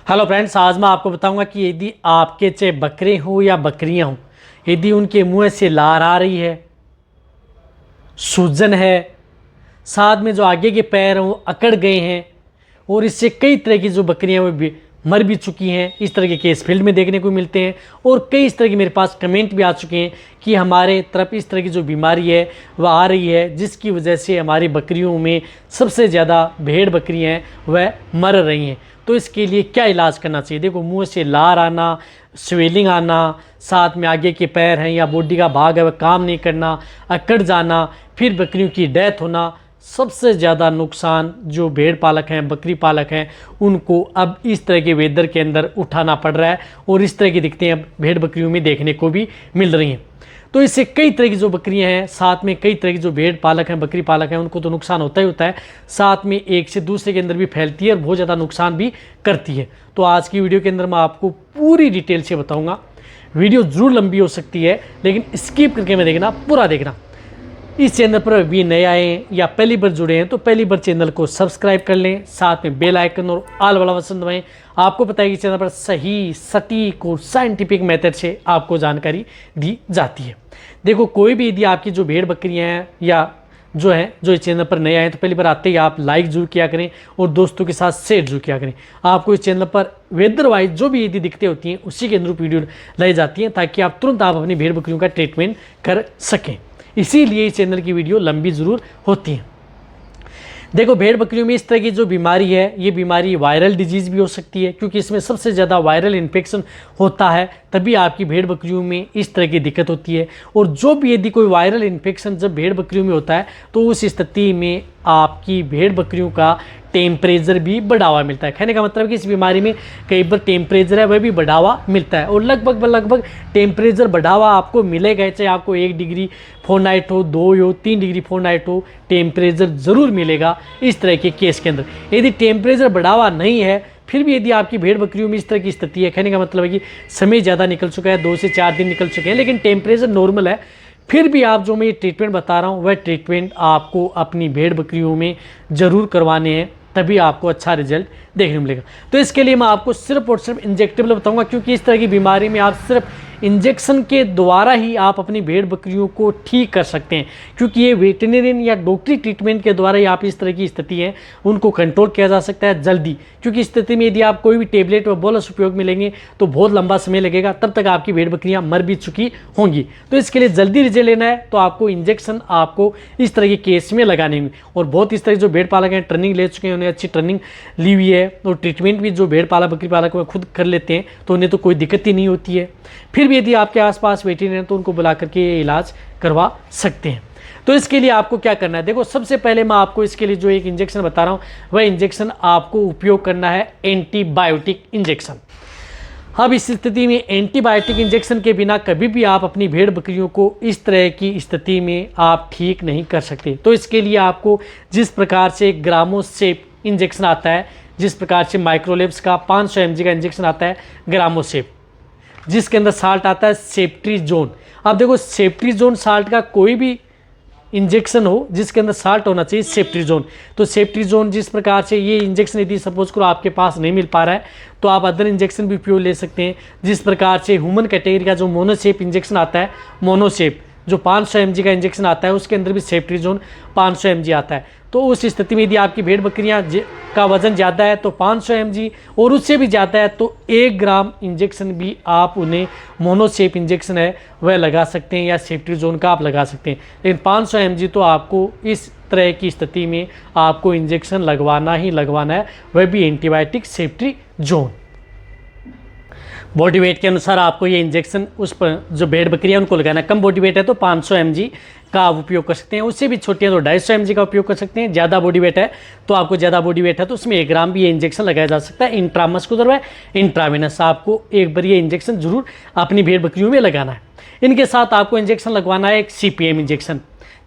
Hello friends, आज मैं आपको बताऊंगा कि यदि आपके चाहे बकरे हो या बकरियां हों, यदि उनके मुंह से लार आ रही है, सूजन है, साथ में जो आगे के पैर हैं वो अकड़ गए हैं और इससे कई तरह की जो बकरियां वो भी मर भी चुकी हैं, इस तरह के केस फील्ड में देखने को मिलते हैं। और कई इस तरह के मेरे पास कमेंट भी आ चुके हैं कि हमारे तरफ इस तरह की जो बीमारी है वह आ रही है, जिसकी वजह से हमारी बकरियों में सबसे ज़्यादा भेड़ बकरियां हैं वह मर रही हैं। तो इसके लिए क्या इलाज करना चाहिए? देखो, मुंह से लार आना, स्वेलिंग आना, साथ में आगे के पैर हैं या बॉडी का भाग है वह काम नहीं करना, अकड़ जाना, फिर बकरियों की डेथ होना, सबसे ज़्यादा नुकसान जो भेड़ पालक हैं, बकरी पालक हैं, उनको अब इस तरह के वेदर के अंदर उठाना पड़ रहा है और इस तरह की दिक्कतें अब भेड़ बकरियों में देखने को भी मिल रही हैं। तो इससे कई तरह की जो बकरियां हैं, साथ में कई तरह की जो भेड़ पालक हैं, बकरी पालक हैं, उनको तो नुकसान होता ही होता है, साथ में एक से दूसरे के अंदर भी फैलती है और बहुत ज़्यादा नुकसान भी करती है। तो आज की वीडियो के अंदर मैं आपको पूरी डिटेल से बताऊँगा। वीडियो ज़रूर लंबी हो सकती है, लेकिन स्किप करके मैं देखना, पूरा देखना। इस चैनल पर अभी नए आए हैं या पहली बार जुड़े हैं तो पहली बार चैनल को सब्सक्राइब कर लें, साथ में बेल आइकन और ऑल वाला बटन दबाएं। आपको पता है कि चैनल पर सही, सटीक और साइंटिफिक मेथड से आपको जानकारी दी जाती है। देखो, कोई भी यदि आपकी जो भेड़ बकरियां हैं या जो इस चैनल पर नए आए तो पहली बार आते ही आप लाइक जरूर किया करें और दोस्तों के साथ शेयर जरूर किया करें। आपको इस चैनल पर वेदर वाइज जो भी यदि दिक्कतें होती हैं उसी के अनुरूप वीडियो लाई जाती हैं, ताकि आप तुरंत अपनी भेड़ बकरियों का ट्रीटमेंट कर सकें। इसीलिए इस चैनल की वीडियो लंबी ज़रूर होती है। देखो, भेड़ बकरियों में इस तरह की जो बीमारी है, ये बीमारी वायरल डिजीज़ भी हो सकती है, क्योंकि इसमें सबसे ज़्यादा वायरल इन्फेक्शन होता है, तभी आपकी भेड़ बकरियों में इस तरह की दिक्कत होती है। और जो भी यदि कोई वायरल इन्फेक्शन जब भेड़ बकरियों में होता है तो उस स्थिति में आपकी भेड़ बकरियों का टेम्परेचर भी बढ़ावा मिलता है। कहने का मतलब कि इस बीमारी में कई बार टेम्परेचर है वह भी बढ़ावा मिलता है, और लगभग टेम्परेचर बढ़ावा आपको मिलेगा, चाहे आपको 1 डिग्री फ़ारेनहाइट हो, 2 हो, 3 डिग्री फ़ारेनहाइट हो, टेम्परेचर ज़रूर मिलेगा इस तरह के केस के अंदर। यदि टेम्परेचर बढ़ावा नहीं है, फिर भी यदि आपकी भेड़ बकरियों में इस तरह की स्थिति है, कहने का मतलब है कि समय ज़्यादा निकल चुका है, 2 से 4 दिन निकल चुके हैं, लेकिन टेम्परेचर नॉर्मल है, फिर भी आप जो मैं ये ट्रीटमेंट बता रहा हूँ वह ट्रीटमेंट आपको अपनी भेड़ बकरियों में ज़रूर करवाने हैं, तभी आपको अच्छा रिजल्ट देखने मिलेगा। तो इसके लिए मैं आपको सिर्फ और सिर्फ इंजेक्टेबल बताऊंगा, क्योंकि इस तरह की बीमारी में आप सिर्फ इंजेक्शन के द्वारा ही आप अपनी भेड़ बकरियों को ठीक कर सकते हैं, क्योंकि ये वेटरनरियन या डॉक्टरी ट्रीटमेंट के द्वारा ही आप इस तरह की स्थिति है उनको कंट्रोल किया जा सकता है जल्दी। क्योंकि इस स्थिति में यदि आप कोई भी टेबलेट व बोलस उपयोग में लेंगे तो बहुत लंबा समय लगेगा, तब तक आपकी भेड़ बकरियां मर भी चुकी होंगी। तो इसके लिए जल्दी रिजल्ट लेना है तो आपको इंजेक्शन आपको इस तरह के केस में लगाने होंगे। और बहुत इस तरह जो भेड़ पालक हैं, ट्रेनिंग ले चुके हैं, उन्हें अच्छी ट्रेनिंग ली हुई है और ट्रीटमेंट भी जो भेड़ पालक बकरी पालक में खुद कर लेते हैं, तो उन्हें तो कोई दिक्कत ही नहीं होती है। फिर भी यदि आपके आसपास वेटरनरी हैं तो उनको बुला करके ये इलाज करवा सकते हैं। तो इसके लिए आपको क्या करना है? देखो, सबसे पहले मैं आपको इसके लिए जो एक इंजेक्शन बता रहा हूँ वह इंजेक्शन आपको उपयोग करना है एंटीबायोटिक इंजेक्शन। अब इस स्थिति में एंटीबायोटिक इंजेक्शन के बिना कभी भी आप अपनी भेड़ बकरियों को इस तरह की स्थिति में आप ठीक नहीं कर सकते। तो इसके लिए आपको जिस प्रकार से ग्रामोसेप इंजेक्शन आता है, जिस प्रकार से माइक्रोलेब्स का 500 mg का इंजेक्शन आता है ग्रामोसेप, जिसके अंदर साल्ट आता है सेफ्ट्रीजोन। अब देखो, सेफ्ट्रीजोन साल्ट का कोई भी इंजेक्शन हो जिसके अंदर साल्ट होना चाहिए सेफ्ट्रीजोन। तो सेफ्ट्रीजोन जिस प्रकार से ये इंजेक्शन यदि सपोज करो आपके पास नहीं मिल पा रहा है तो आप अदर इंजेक्शन भी उपयोग ले सकते हैं। जिस प्रकार से ह्यूमन कैटेगरी का जो मोनोसेप इंजेक्शन आता है, मोनोसेप जो 500 mg का इंजेक्शन आता है, उसके अंदर भी सेफ्ट्रीजोन 500 mg आता है। तो उस स्थिति में यदि आपकी भेड़ बकरियां का वजन ज़्यादा है तो 500 mg, और उससे भी ज़्यादा है तो 1 ग्राम इंजेक्शन भी आप उन्हें मोनोसेप इंजेक्शन है वह लगा सकते हैं या सेफ्ट्रीजोन का आप लगा सकते हैं। लेकिन 500 mg तो आपको इस तरह की स्थिति में आपको इंजेक्शन लगवाना ही लगवाना है, वह भी एंटीबायोटिक सेफ्ट्रीजोन। बॉडी वेट के अनुसार आपको ये इंजेक्शन उस पर जो भेड़ बकरियां उनको लगाना है। कम बॉडी वेट है तो 500 mg का आप उपयोग कर सकते हैं, उससे भी छोटी है तो 250 mg का उपयोग कर सकते हैं। ज़्यादा बॉडी वेट है तो आपको ज़्यादा बॉडी वेट है तो उसमें 1 ग्राम भी ये इंजेक्शन लगाया जा सकता है। इंट्रामस्कुलर व इंट्रावेनस आपको एक बार ये इंजेक्शन जरूर अपनी भेड़ बकरियों में लगाना है। इनके साथ आपको इंजेक्शन लगवाना है एक CPM इंजेक्शन,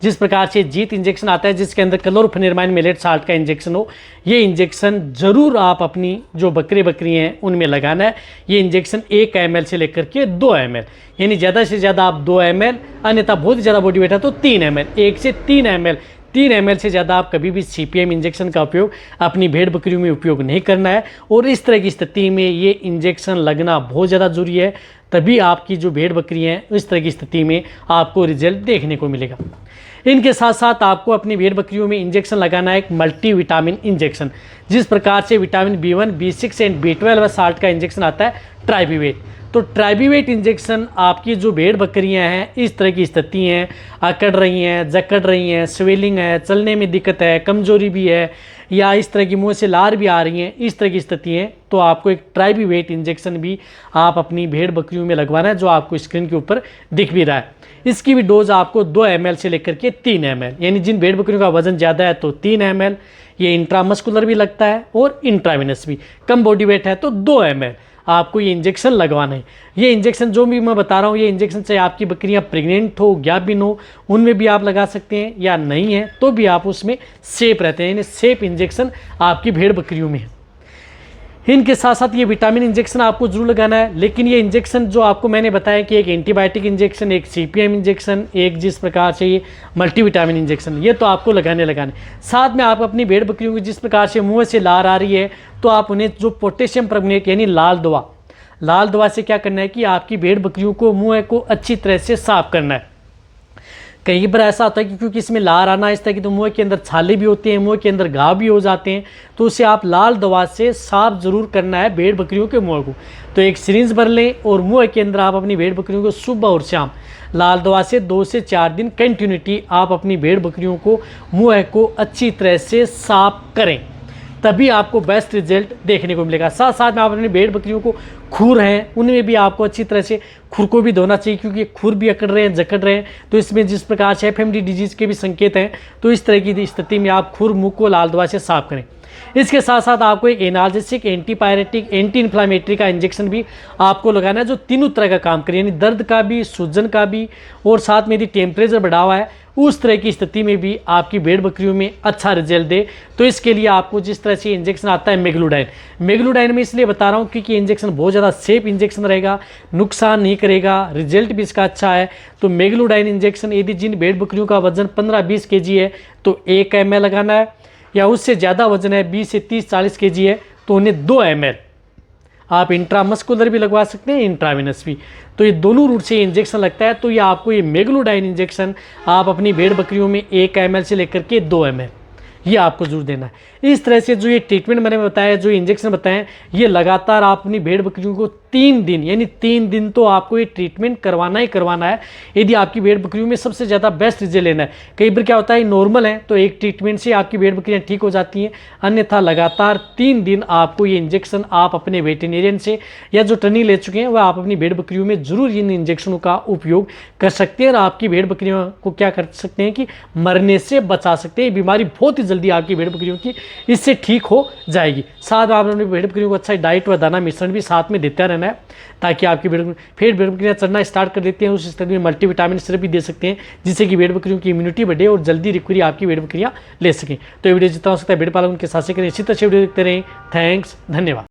जिस प्रकार से जीत इंजेक्शन आता है जिसके अंदर क्लोरोफेनिरमाइन मेलेट साल्ट का इंजेक्शन हो, ये इंजेक्शन जरूर आप अपनी जो बकरी हैं उनमें लगाना है। ये इंजेक्शन 1 ml से लेकर के 2 ml, यानी ज़्यादा से ज़्यादा आप 2 ml, अन्यथा बहुत ज़्यादा बॉडी वेट है तो 3 ml, 1 से 3 ml 3 ml से ज़्यादा आप कभी भी CPM इंजेक्शन का उपयोग अपनी भेड़ बकरियों में उपयोग नहीं करना है। और इस तरह की स्थिति में ये इंजेक्शन लगना बहुत ज़्यादा ज़रूरी है, तभी आपकी जो भेड़ बकरियाँ हैं इस तरह की स्थिति में आपको रिजल्ट देखने को मिलेगा। इनके साथ साथ आपको अपनी भेड़ बकरियों में इंजेक्शन लगाना है एक मल्टीविटामिन इंजेक्शन। जिस प्रकार से vitamin B1, B6 and B12 व साल्ट का इंजेक्शन आता है ट्राइबीवेट, तो ट्राइबीवेट इंजेक्शन आपकी जो भेड़ बकरियां हैं इस तरह की स्थिति हैं, अकड़ रही हैं, जकड़ रही हैं, स्वेलिंग है, चलने में दिक्कत है, कमजोरी भी है, या इस तरह की मुंह से लार भी आ रही हैं, इस तरह की स्थिति है, तो आपको एक ट्राइबीवेट इंजेक्शन भी आप अपनी भेड़ बकरियों में लगवाना है, जो आपको स्क्रीन के ऊपर दिख भी रहा है। इसकी भी डोज आपको 2 ml से लेकर के 3 ml, यानी जिन भेड़ बकरियों का वजन ज़्यादा है तो 3 ml, ये इंट्रामस्कुलर भी लगता है और इंट्रावेनस भी, कम बॉडी वेट है तो 2 ml आपको ये इंजेक्शन लगवाना है। ये इंजेक्शन जो भी मैं बता रहा हूँ, ये इंजेक्शन चाहे आपकी बकरियाँ प्रेग्नेंट हो, ज्ञापिन हो, उनमें भी आप लगा सकते हैं, या नहीं है तो भी आप उसमें सेफ रहते हैं, यानी सेफ इंजेक्शन आपकी भेड़ बकरियों में है। इनके साथ साथ ये विटामिन इंजेक्शन आपको जरूर लगाना है, लेकिन ये इंजेक्शन जो आपको मैंने बताया कि एक एंटीबायोटिक इंजेक्शन, एक CPM इंजेक्शन, एक जिस प्रकार से ये मल्टीविटामिन इंजेक्शन, ये तो आपको लगाने। साथ में आप अपनी भेड़ बकरियों को जिस प्रकार से मुंह से लार आ रही है, तो आप उन्हें जो पोटेशियम परमनेट यानी लाल दवा से क्या करना है कि आपकी भेड़ बकरियों को मुँह को अच्छी तरह से साफ करना है। कई बार ऐसा होता है कि क्योंकि इसमें लार आना इस तरह की, तो मुंह के अंदर छाले भी होते हैं, मुंह के अंदर घाव भी हो जाते हैं, तो उसे आप लाल दवा से साफ जरूर करना है भेड़ बकरियों के मुंह को। तो एक सिरिंज भर लें और मुंह के अंदर आप अपनी भेड़ बकरियों को सुबह और शाम लाल दवा से 2 से 4 दिन कंटिन्यूटी आप अपनी भेड़ बकरियों को मुंह को अच्छी तरह से साफ करें, तभी आपको बेस्ट रिजल्ट देखने को मिलेगा। साथ साथ में आप अपनी भेड़ बकरियों को खुर हैं उनमें भी आपको अच्छी तरह से खुर को भी धोना चाहिए, क्योंकि खुर भी अकड़ रहे हैं, जकड़ रहे हैं, तो इसमें जिस प्रकार से FMD डिजीज़ के भी संकेत हैं, तो इस तरह की स्थिति में आप खुर मुँह को लाल दवा से साफ करें। इसके साथ साथ आपको एक एनाल्जेसिक, एंटीपायरेटिक, एंटी इन्फ्लामेटरी का इंजेक्शन भी आपको लगाना है, जो तीनों तरह का काम करे, यानी दर्द का भी, सूजन का भी, और साथ में यदि टेम्परेचर बढ़ा हुआ है उस तरह की स्थिति में भी आपकी भेड़ बकरियों में अच्छा रिजल्ट दे। तो इसके लिए आपको जिस तरह से इंजेक्शन आता है मेगलूडाइन में इसलिए बता रहा हूँ क्योंकि इंजेक्शन बहुत ज़्यादा सेफ इंजेक्शन रहेगा, नुकसान नहीं करेगा, रिजल्ट भी इसका अच्छा है। तो मेगलूडाइन इंजेक्शन यदि जिन भेड़ बकरियों का वजन 15-20 kg है तो 1 ml लगाना है, या उससे ज़्यादा वजन है 20 से 30-40 kg है तो उन्हें 2 ml आप इंट्रामस्कुलर भी लगवा सकते हैं, इंट्रावेनस भी। तो ये दोनों रूट से इंजेक्शन लगता है। तो ये आपको ये मेगलूडाइन इंजेक्शन आप अपनी भेड़ बकरियों में 1 ml से लेकर के 2 ml ये आपको जरूर देना है। इस तरह से जो ये ट्रीटमेंट मैंने बताया, जो इंजेक्शन बताएं, ये लगातार आप अपनी भेड़ बकरियों को 3 दिन, यानी 3 दिन तो आपको ये ट्रीटमेंट करवाना ही करवाना है, यदि आपकी भेड़ बकरियों में सबसे ज़्यादा बेस्ट रिजल्ट लेना है। कई बार क्या होता है नॉर्मल है तो एक ट्रीटमेंट से आपकी भेड़ बकरियाँ ठीक हो जाती हैं, अन्यथा लगातार 3 दिन आपको ये इंजेक्शन आप अपने वेटेरियन से या जो ट्रेनिंग ले चुके हैं वह आप अपनी भेड़ बकरियों में जरूर इन इंजेक्शनों का उपयोग कर सकते हैं, और आपकी भेड़ बकरियों को क्या कर सकते हैं कि मरने से बचा सकते हैं। बीमारी बहुत ही जल्दी आपकी भेड़ बकरियों की इससे ठीक हो जाएगी। साथ में आप अपनी भेड़ बकरियों को अच्छा डाइट व दाना मिश्रण भी साथ में देता रहना है, ताकि आपकी भेड़ बकरियां चलना स्टार्ट कर देती हैं उस स्थिति में मल्टीविटामिन सिरप भी दे सकते हैं, जिससे कि भेड़ बकरियों की इम्यूनिटी बढ़े और जल्दी रिकवरी आपकी भेड़ बकरियां ले सकें। तो ये वीडियो जितना हो सकता है भेड़ पालन के साथ से करें, इसी तरह से वीडियो देखते रहें। थैंक्स, धन्यवाद।